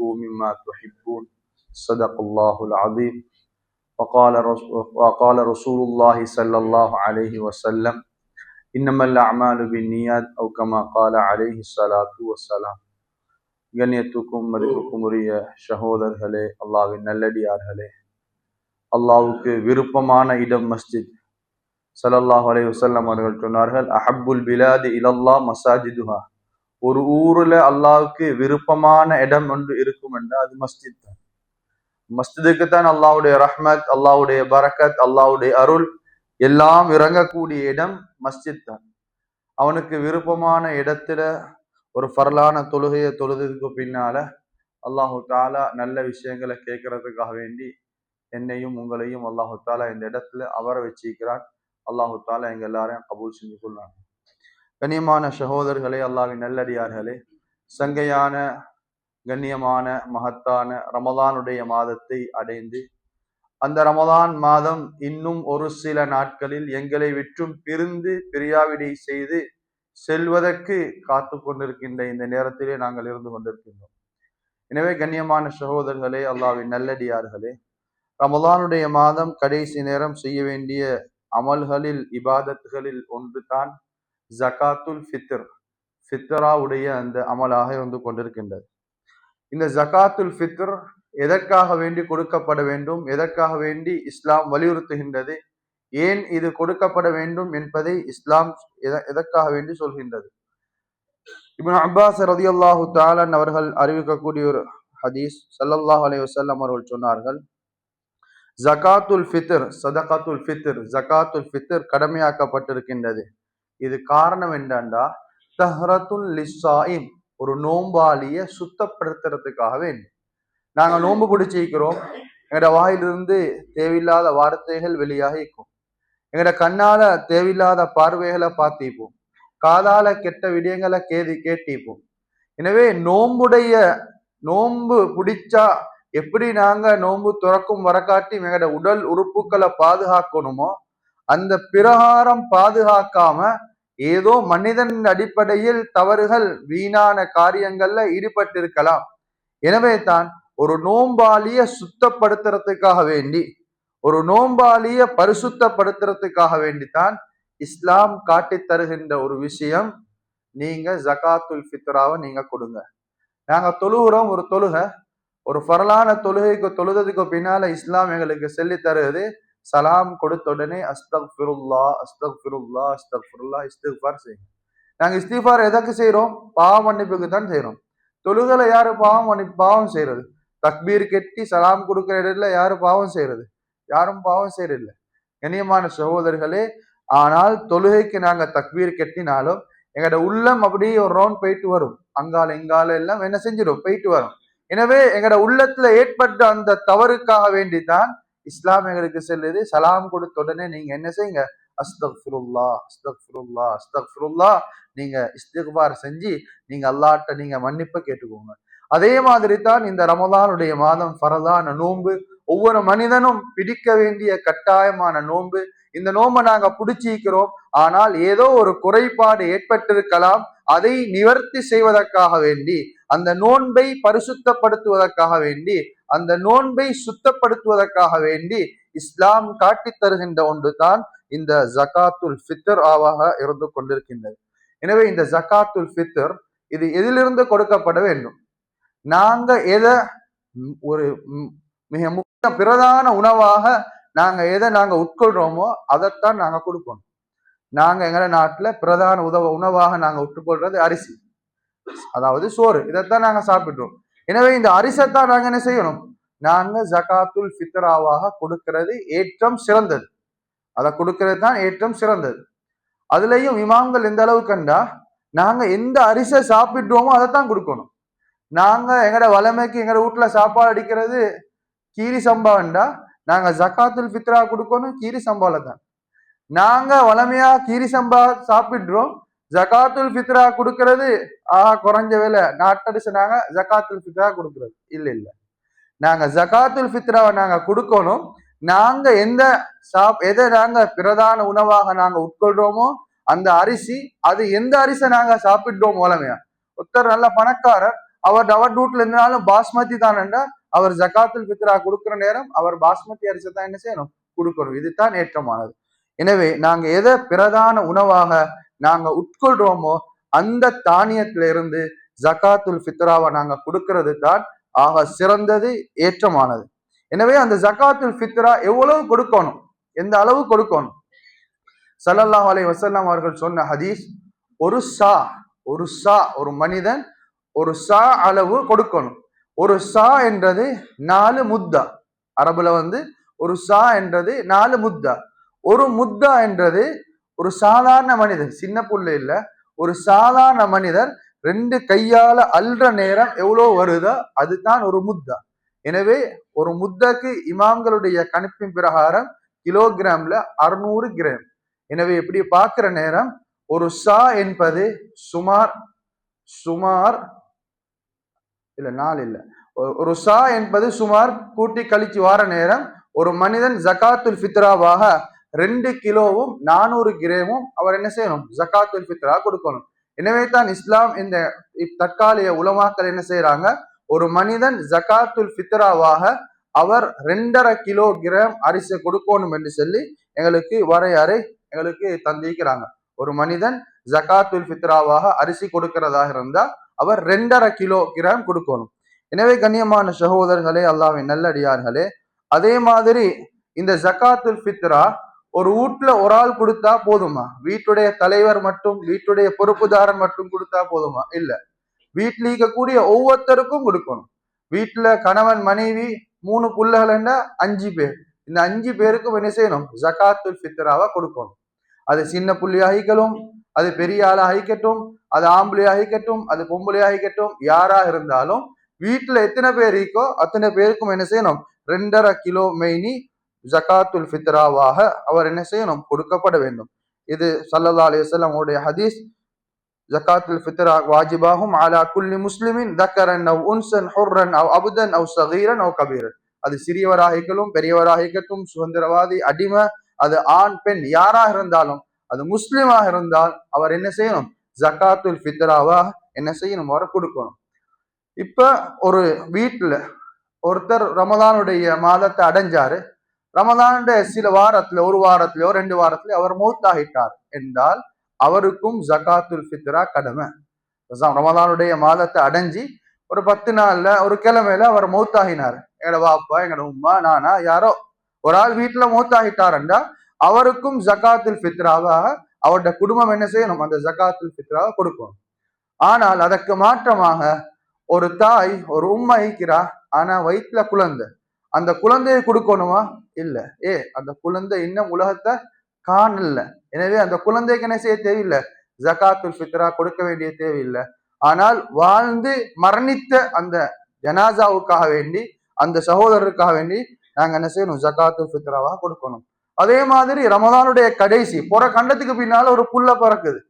وأنفقوا مما تحبون صدق الله العظيم وقال رسول الله صلى الله عليه وسلم إنما الأعمال بالنيات أو كما قال عليه الصلاة والسلام. கண்ணியத்துக்கும் மதிப்புக்கும் உரிய சகோதரர்களே, அல்லாஹ்வின் நல்லடியார்களே, அல்லாஹ்வுக்கு விருப்பமான இடம் மஸ்ஜித். ஸல்லல்லாஹு அலைஹி வஸல்லம் அவர்கள் சொன்னார்கள், அஹப்புல் பிலாதி இலல்லாஹ் மசாஜிதுஹா. ஒரு ஊர்ல அல்லாஹ்வுக்கு விருப்பமான இடம் ஒன்று இருக்கும் என்றால் அது மஸ்ஜித் தான். மஸ்ஜிதுக்கு தான் அல்லாஹ்வுடைய ரஹ்மத், அல்லாஹ்வுடைய பரக்கத், அல்லாஹ்வுடைய அருள் எல்லாம் இறங்கக்கூடிய இடம் மஸ்ஜித் தான். அவனுக்கு விருப்பமான இடத்துல ஒரு ஃபர்லான தொழுகையை தொழுதுக்கு பின்னால அல்லாஹு தாலா நல்ல விஷயங்களை கேட்கறதுக்காக வேண்டி என்னையும் உங்களையும் அல்லாஹு தாலா இந்த இடத்துல அவரை வச்சிருக்கிறான். அல்லாஹு தாலா எங்க எல்லாரையும் கபூல் செஞ்சு கொள்ளாங்க. கண்ணியமான சகோதரர்களே, அல்லாஹ்வின் நல்லடியார்களே, சங்கையான கண்ணியமான மகத்தான ரமலானுடைய மாதத்தை அடைந்து அந்த ரமலான் மாதம் இன்னும் ஒரு சில நாட்களில் எங்களை விற்றும் பிரிந்து பிரியாவிடை செய்து செல்வதற்கு காத்து கொண்டிருக்கின்ற இந்த நேரத்திலே நாங்கள் இருந்து கொண்டிருக்கின்றோம். எனவே கண்ணியமான சகோதரர்களே, அல்லாஹ்வின் நல்லடியார்களே, ரமலானுடைய மாதம் கடைசி நேரம் செய்ய வேண்டிய அமல்களில் இபாதத்துகளில் ஒன்று தான் ஜகாத்துல் ஃபித்ர், ஃபித்ராவுடைய அந்த அமலாக இருந்து கொண்டிருக்கின்றது. இந்த ஜகாத்துல் ஃபித்ர் எதற்காக வேண்டி கொடுக்கப்பட வேண்டும், எதற்காக வேண்டி இஸ்லாம் வலியுறுத்துகின்றது, ஏன் இது கொடுக்கப்பட வேண்டும் என்பதை இஸ்லாம் எதற்காக வேண்டி சொல்கின்றது. இப்னு அப்பாஸ் ரலியல்லாஹு தஆலா அவர்கள் அறிவிக்கக்கூடிய ஒரு ஹதீஸ், ஸல்லல்லாஹு அலைஹி வஸல்லம் அவர்கள் சொன்னார்கள், ஜகாத்துல் ஃபித்ர் சதகத்துல் ஃபித்ர், ஜகாத்துல் ஃபித்ர் கடமையாக்கப்பட்டிருக்கின்றது. இது காரணம் என்னண்டா, தஹ்ரத்துல் லிஸ்ஸாயிம், ஒரு நோம்பாளிய சுத்தப்படுத்துறதுக்காக வேண்டி. நாங்க நோன்பு பிடிச்சிக்கிறோம், எங்கட வாயிலிருந்து தேவையில்லாத வார்த்தைகள் வெளியாக இருக்கும், எங்கட கண்ணால தேவையில்லாத பார்வைகளை பார்த்திப்போம், காதால கெட்ட விடயங்களை கேட்டிப்போம். எனவே நோன்பு பிடிச்சா எப்படி நாங்க நோன்பு துறக்கும் வரக்காட்டி எங்கட உடல் உறுப்புகளை பாதுகாக்கணுமோ அந்த பிரகாரம் பாதுகாக்காம ஏதோ மனிதன் அடிப்படையில் தவறுகள் வீணான காரியங்கள்ல ஈடுபட்டிருக்கலாம். எனவே தான் ஒரு நோம்பாளிய சுத்தப்படுத்துறதுக்காக வேண்டி, ஒரு நோம்பாளிய பரிசுத்தப்படுத்துறதுக்காக வேண்டித்தான் இஸ்லாம் காட்டி தருகின்ற ஒரு விஷயம், நீங்க ஜகாத்துல் ஃபித்ராவை நீங்க கொடுங்க. நாங்க தொழுகிறோம், ஒரு தொழுகை, ஒரு ஃபர்லான தொழுகைக்கு தொழுதுக்கு பின்னால இஸ்லாம் எங்களுக்கு சொல்லி தருவது, சலாம் கொடுத்த உடனே அஸ்தக்ஃபிருல்லா அஸ்தக்ஃபிருல்லா அஸ்தக்ஃபிருல்லா இஸ்திக்ஃபார் செய்யுங்க. நாங்க இஸ்திக்ஃபார் எதற்கு செய்யறோம்? பாவ மன்னிப்புக்கு தான் செய்யறோம். தொழுகலை யாரு பாவம் செய்யறது? தக்பீர் கெட்டி சலாம் கொடுக்கிற இடத்துல யாரு பாவம் செய்யறது? யாரும் பாவம் செய்யறதில்லை. கண்ணியமான சகோதரர்களே, ஆனால் தொழுகைக்கு நாங்க தக்பீர் கெட்டினாலும் எங்கட உள்ளம் அப்படியே ஒரு ரவுண்ட் போயிட்டு வரும், அங்கால இங்கால எல்லாம் என்ன செஞ்சிடும், போயிட்டு வரும். எனவே எங்கட உள்ளத்துல ஏற்பட்ட அந்த தவறுக்காக வேண்டித்தான் இஸ்லாம் எங்களுக்கு செல்லுது, சலாம் கொடுத்த உடனே நீங்க என்ன செய்யுங்க, அஸ்தக்ஃபிருல்லா அஸ்தக்ஃபிருல்லா அஸ்தக்ஃபிருல்லா, நீங்க இஸ்திக்பார் செஞ்சு நீங்க அல்லாஹ்ட்ட நீங்க மன்னிப்பை கேட்டுக்கோங்க. அதே மாதிரி தான் இந்த ரமலானுடைய மாதம் ஃபரலான நோன்பு, ஒவ்வொரு மனிதனும் பிடிக்க வேண்டிய கட்டாயமான நோன்பு. இந்த நோன்பை நாங்க பிடிச்சிக்கிறோம், ஆனால் ஏதோ ஒரு குறைபாடு ஏற்பட்டிருக்கலாம், அதை நிவர்த்தி செய்வதற்காக வேண்டி, அந்த நோன்பை பரிசுத்தப்படுத்துவதற்காக வேண்டி, அந்த நோன்பை சுத்தப்படுத்துவதற்காக வேண்டி இஸ்லாம் காட்டி தருகின்ற ஒன்று தான் இந்த ஜகாத்துல் ஃபித்ர் ஆவாக இருந்து கொண்டிருக்கின்றது. எனவே இந்த ஜகாத்துல் ஃபித்ர் இது எதிலிருந்து கொடுக்கப்பட வேண்டும்? நாங்க எதை ஒரு மிக முக்கிய பிரதான உணவாக நாங்க உட்கொள்றோமோ அதைத்தான் நாங்க கொடுக்கணும். நாங்க எங்க நாட்டுல பிரதான உணவாக நாங்க உட்கொள்றது அரிசி, அதாவது சோறு, இதைத்தான் நாங்க சாப்பிடுறோம். எனவே இந்த அரிசைத்தான் நாங்க என்ன செய்யணும், நாங்க ஜகாத்துல் ஃபித்ராவாக கொடுக்கிறது ஏற்றம் சிறந்தது. அதை கொடுக்கிறது தான் ஏற்றம் சிறந்தது. அதுலயும் இமாம்கள் எந்த அளவு கண்டா, நாங்க எந்த அரிசை சாப்பிடுறோமோ அதைத்தான் கொடுக்கணும். நாங்க எங்கட வளமைக்கு எங்கட வீட்டுல சாப்பாடு அடிக்கிறது கீரி சம்பாண்டா, நாங்க ஜகாத்துல் ஃபித்ரா கொடுக்கணும் கீரி சம்பால தான். நாங்க வளமையா கீரி சம்பா சாப்பிடுறோம், ஜகாத்துல் ஃபித்ரா கொடுக்கிறது குறைஞ்ச வேலை நாட்டடிச்சு நாங்க ஜகாத்துல் ஃபித்ரா கொடுக்கிறது இல்ல. நாங்க ஜகாத்துல் ஃபித்ராவை நாங்க கொடுக்கணும். நாங்க எதை நாங்க பிரதான உணவாக நாங்க உட்கொள்றோமோ அந்த அரிசி, அது எந்த அரிசை நாங்க சாப்பிடுறோம் வளமையா. ஒருத்தர் நல்ல பணக்காரர், அவர் வீட்டுல இருந்தாலும் பாஸ்மதி தானண்டா அவர் ஜகாத்துல் ஃபித்ரா கொடுக்கிற நேரம் அவர் பாஸ்மதி அரிசி தான் என்ன செய்யணும், கொடுக்கணும். இதுதான் ஏற்றமானது. எனவே நாங்க எதை பிரதான உணவாக நாங்க உட்கொள்றோமோ அந்த தானியத்திலிருந்து ஜகாத்துல் ஃபித்ராவை நாங்க கொடுக்கிறது தான் ஆக சிறந்தது, ஏற்றமானது. எனவே அந்த ஜகாத்துல் ஃபித்ரா எவ்வளவு கொடுக்கணும், எந்த அளவு கொடுக்கணும்? ஸல்லல்லாஹு அலைஹி வஸல்லம் அவர்கள் சொன்ன ஹதீஸ், ஒரு மனிதன் ஒரு சா அளவு கொடுக்கணும். ஒரு சா என்றது 4 முத்தா. அரபுல ஒரு சா என்றது 4 முத்தா. ஒரு முத்தா என்றது ஒரு சாதாரண மனிதர், சின்ன புள்ள இல்ல, ஒரு சாதாரண மனிதர் 2 கையால அல்ற நேரம் எவ்வளவு வருதோ அதுதான் ஒரு முத்தா. எனவே ஒரு முத்தாக்கு இமாம்களுடைய கணிப்பின் பிரகாரம் கிலோகிராம்ல 600 கிராம். எனவே இப்படி பார்க்கிற நேரம் ஒரு சா என்பது சுமார் இல்ல 4 இல்ல, ஒரு சா என்பது சுமார் கூட்டி கழிச்சு வார நேரம் ஒரு மனிதன் ஜகாத்துல் ஃபித்ராவாக 2 கிலோவும் 400 கிராமும் அவர் என்ன செய்யணும், ஜகாத்துல் ஃபித்ரா கொடுக்கணும். எனவே தான் இஸ்லாம் இந்த தற்காலிக உலமாக்கள் என்ன செய்யறாங்க, ஒரு மனிதன் ஜகாத்துல் ஃபித்ராவாக அவர் 2.5 கிலோகிராம் அரிசி கொடுக்கணும் என்று சொல்லி எங்களுக்கு வரையறை எங்களுக்கு தந்திக்கிறாங்க. ஒரு மனிதன் ஜகாத்துல் ஃபித்ராவாக அரிசி கொடுக்கிறதாக இருந்தா அவர் 2.5 கிலோகிராம் கொடுக்கணும். எனவே கண்ணியமான சகோதரர்களே, அல்லாஹ்வின் நல்லடியார்களே, அதே மாதிரி இந்த ஜகாத்துல் ஃபித்ரா ஒரு வீட்டுல ஒரு ஆள் கொடுத்தா போதுமா? வீட்டுடைய தலைவர் மட்டும், வீட்டுடைய பொறுப்புதாரன் மட்டும் கொடுத்தா போதுமா? இல்ல, வீட்டுல இருக்கக்கூடிய ஒவ்வொருத்தருக்கும் கொடுக்கணும். வீட்டுல கணவன் மனைவி 3 புள்ளகள்னா 5 பேர், இந்த 5 பேருக்கும் என்ன செய்யணும், ஜகாத்துல் ஃபித்ராவை கொடுக்கணும். அது சின்ன புள்ளியாகிக்கலும், அது பெரிய ஆளா ஆகிக்கட்டும், அது ஆம்பளையாகிக்கட்டும், அது பொம்பளையாகிக்கட்டும், யாரா இருந்தாலும் வீட்டுல எத்தனை பேர் இருக்கோ அத்தனை பேருக்கும் என்ன செய்யணும், 2.5 கிலோ மெய்னி ஜகாத்துல் ஃபித்ராவாக அவர் என்ன செய்யணும், கொடுக்கப்பட வேண்டும். இது ஸல்லல்லாஹு அலைஹி வஸல்லம் உடைய ஹதீஸ். ஜகாத்துல் ஃபித்ரா வாஜிபாகும் அலா குல்லி முஸ்லிமின் தக்கரன் அவ் உன்சன் ஹுர்ரன் அவ் அப்தன் அவ் ஸகீரன் அவ் கபீரன். அது சிறியவராகிக்கலும் பெரியவராகிக்கட்டும், சுதந்திரவாதி அடிமை, அது ஆண் பெண் யாராக இருந்தாலும், அது முஸ்லிமாக இருந்தால் அவர் என்ன செய்யணும், ஜகாத்துல் ஃபித்ராவா என்ன செய்யணும், அவர் கொடுக்கணும். இப்ப ஒரு வீட்டுல ஒருத்தர் ரமதானுடைய மாதத்தை அடைஞ்சாரு, ரமதானுடைய சில வாரத்துல, ஒரு வாரத்திலயோ 2 வாரத்திலயோ அவர் மௌத்தாகிட்டார் என்றால் அவருக்கும் ஜகாத்துல் ஃபித்ரா கடமை. ரமதானுடைய மாதத்தை அடைஞ்சி ஒரு 10 நாள்ல ஒரு கிழமையில அவர் மௌத்தாகினார், எங்கட வாப்பா எங்கட உம்மா நானா யாரோ ஒரு ஆள் வீட்டுல மௌத்தாகிட்டாருண்டா அவருக்கும் ஜகாத்துல் ஃபித்ராவாக அவருடைய குடும்பம் என்ன செய்யணும், அந்த ஜகாத்துல் ஃபித்ராவை கொடுக்கணும். ஆனால் அதற்கு மாற்றமாக ஒரு தாய், ஒரு உம்மா ஈக்கிறா, ஆனா வயிற்றுல குழந்தை, அந்த குழந்தையை கொடுக்கணுமா? இல்ல. அந்த குழந்தை இன்னும் உலகத்தை காணல. எனவே அந்த குழந்தைக்கு என்ன செய்ய தேவையில்லை, ஜகாத்துல் ஃபித்ரா கொடுக்க வேண்டிய தேவையில்லை. ஆனால் வாழ்ந்து மரணித்த அந்த ஜனாசாவுக்காக வேண்டி, அந்த சகோதரருக்காக வேண்டி நாங்க என்ன செய்யணும், ஜகாத்துல் ஃபித்ராவா கொடுக்கணும். அதே மாதிரி ரமதானுடைய கடைசி புற கண்டத்துக்கு பின்னால ஒரு புள்ள பிறக்குது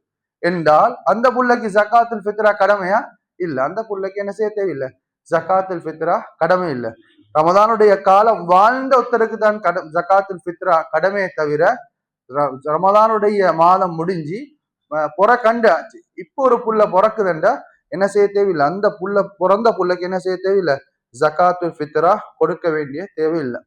என்றால் அந்த புள்ளைக்கு ஜகாத்துல் ஃபித்ரா கடமையா? இல்ல. அந்த புள்ளைக்கு என்ன செய்ய தேவையில்லை, ஜகாத்துல் ஃபித்ரா கடமை இல்லை. ரமதானுடைய காலம் வாழ்ந்த ஒருத்தருக்கு தான் ஜகாத்துல் ஃபித்ரா கடமையை தவிர ரமதானுடைய மாதம் முடிஞ்சு புற கண்டு ஆச்சு, இப்போ ஒரு புள்ள பிறக்குதுண்டா என்ன செய்ய தேவையில்லை, அந்த புள்ள பிறந்த புள்ளைக்கு என்ன செய்ய தேவையில்லை, ஜகாத்துல் ஃபித்ரா கொடுக்க வேண்டிய தேவையில்லை.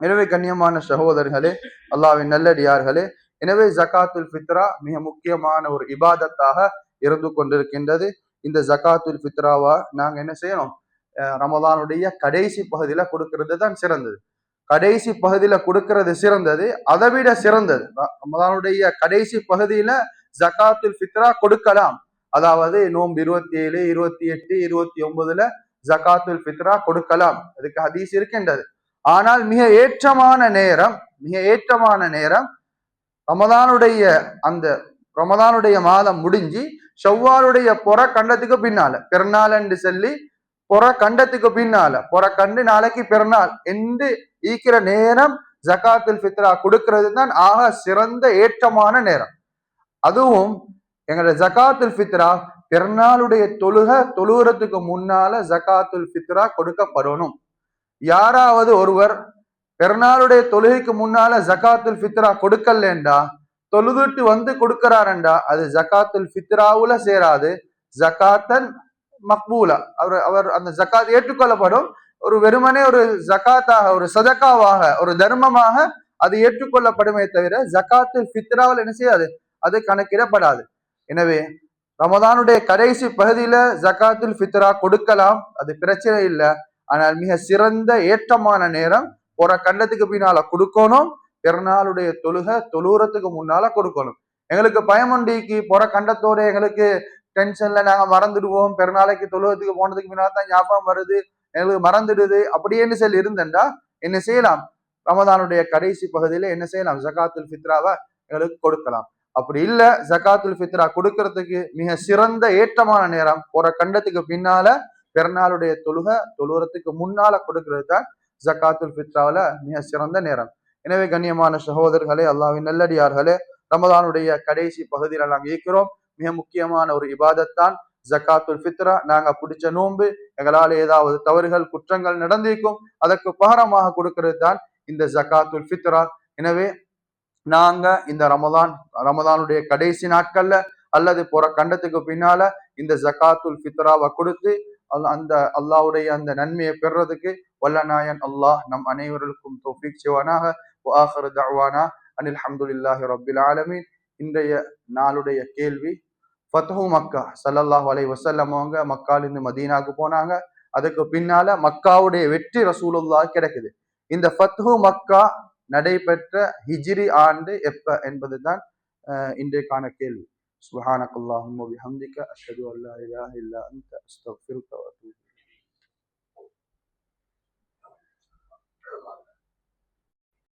எனவே கண்ணியமான சகோதரர்களே, அல்லாஹ்வின் நல்லடியார்களே, எனவே ஜகாத்துல் ஃபித்ரா மிக முக்கியமான ஒரு இபாதத்தாக இருந்து கொண்டிருக்கின்றது. இந்த ஜகாத்துல் ஃபித்ராவா நாங்க என்ன செய்யணும், ரமதானுடைய கடைசி பகுதியில கொடுக்கிறது தான் சிறந்தது. கடைசி பகுதியில கொடுக்கிறது சிறந்தது, அதை விட சிறந்தது ரமதானுடைய கடைசி பகுதியில ஜகாத்துல் ஃபித்ரா கொடுக்கலாம். அதாவது நோன்பு 27, 28, 29 ஜகாத்துல் ஃபித்ரா கொடுக்கலாம், அதுக்கு ஹதீஸ் இருக்கின்றது. ஆனால் மிக ஏற்றமான நேரம் ரமதானுடைய அந்த ரமதானுடைய மாதம் முடிஞ்சு ஷவ்வாலுடைய புற கண்டத்துக்கு பின்னால, பெருநாள் என்று சொல்லி புற கண்டத்துக்கு பின்னால, புற கண்டு நாளைக்கு பெருநாள் என்று ஈக்கிற நேரம் ஜகாத்துல் ஃபித்ரா கொடுக்கிறது தான் ஆக சிறந்த ஏற்றமான நேரம். அதுவும் எங்களோட ஜகாத்துல் ஃபித்ரா பெருநாளுடைய தொழுகிறதுக்கு முன்னால ஜகாத்துல் ஃபித்ரா கொடுக்கப்படணும். யாராவது ஒருவர் பெருநாளுடைய தொழுகைக்கு முன்னால ஜகாத்துல் ஃபித்ரா கொடுக்கலண்டா, தொழுதுட்டு வந்து கொடுக்கிறாரண்டா, அது ஜகாத்துல் ஃபித்ராவுல சேராது, ஜகாத்தன் மக்பூலா, அவர் அவர் அந்த ஜக்காத் ஏற்றுக்கொள்ளப்படும். ஒரு வெறுமனே ஒரு ஜக்காத்தாக, ஒரு சதக்காவாக, ஒரு தர்மமாக அது ஏற்றுக்கொள்ளப்படுமே தவிர ஜக்காத்துல் ஃபித்ராவில் என்ன செய்யாது, அது கணக்கிடப்படாது. எனவே ரமதானுடைய கடைசி பகுதியில ஜக்காத்துல் ஃபித்ரா கொடுக்கலாம், அது பிரச்சனை இல்லை. ஆனால் மிக சிறந்த ஏற்றமான நேரம் ஒரு கண்டத்துக்கு பின்னால கொடுக்கணும். பெருநாளுடைய தொழுறதுக்கு முன்னால கொடுக்கணும். எங்களுக்கு பயமண்டிக்கு பொற கண்டத்தோட எங்களுக்கு டென்ஷன்ல நாங்க மறந்துடுவோம், பெருநாளைக்கு தொழுவத்துக்கு போனதுக்கு பின்னால தான் ஞாபகம் வருது, எங்களுக்கு மறந்துடுது அப்படின்னு சொல்லி இருந்தேன்டா என்ன செய்யலாம், ரமதானுடைய கடைசி பகுதியில என்ன செய்யலாம், ஜகாத்துல் ஃபித்ராவை எங்களுக்கு கொடுக்கலாம். அப்படி இல்ல, ஜகாத்துல் ஃபித்ரா கொடுக்கறதுக்கு மிக சிறந்த ஏற்றமான நேரம் ஒரு கண்டத்துக்கு பின்னால பெருநாளுடைய தொழுறதுக்கு முன்னால கொடுக்கிறது தான் ஜகாத்துல் ஃபித்ராவில மிக சிறந்த நேரம். எனவே கண்ணியமான சகோதரர்களே, அல்லாஹ்வின் நல்லடியார்களே, ரமதானுடைய கடைசி பகுதியில நாங்கள் இருக்கிறோம். மிக முக்கியமான ஒரு இபாதத்தான் ஜகாத்துல் ஃபித்ரா. நாங்க பிடிச்ச நோன்பு, எங்களால் ஏதாவது தவறுகள் குற்றங்கள் நடந்திருக்கும், அதற்கு பகரமாக கொடுக்கிறது தான் இந்த ஜகாத்துல் ஃபித்ரா. எனவே நாங்க இந்த ரமதானுடைய கடைசி நாட்கள்ல அல்லது போற கண்டத்துக்கு பின்னால இந்த ஜகாத்துல் ஃபித்ராவை கொடுத்து அந்த அல்லாஹ்வுடைய அந்த நன்மையை பெறுறதுக்கு வல்ல நாயன் அல்லாஹ் நம் அனைவருக்கும் தௌஃபீக் செய்வானாக. وآخر دعوانا أن الحمد لله رب العالمين. இன்றைய நாளுடைய கேள்வி, ஃபத்ஹு மக்கா ஸல்லல்லாஹு அலைஹி வஸல்லம் அவங்க மக்காலிருந்து மதீனாவுக்கு போனாங்க, அதுக்கு பின்னால மக்காவுடைய வெற்றி ரசூலுல்லாஹ் கிடைக்குது. இந்த ஃபத்ஹு மக்கா நடைபெற்ற ஹிஜ்ரி ஆண்டு எப்ப என்பதுதான் இன்றைக்கான கேள்வி. சுப்ஹானக்கல்லாஹும்ம வபிஹம்திக அஷ்ஹது அல்லா இலாஹ இல்லா அன்த அஸ்தக்ஃபிருக வ அத்தூபு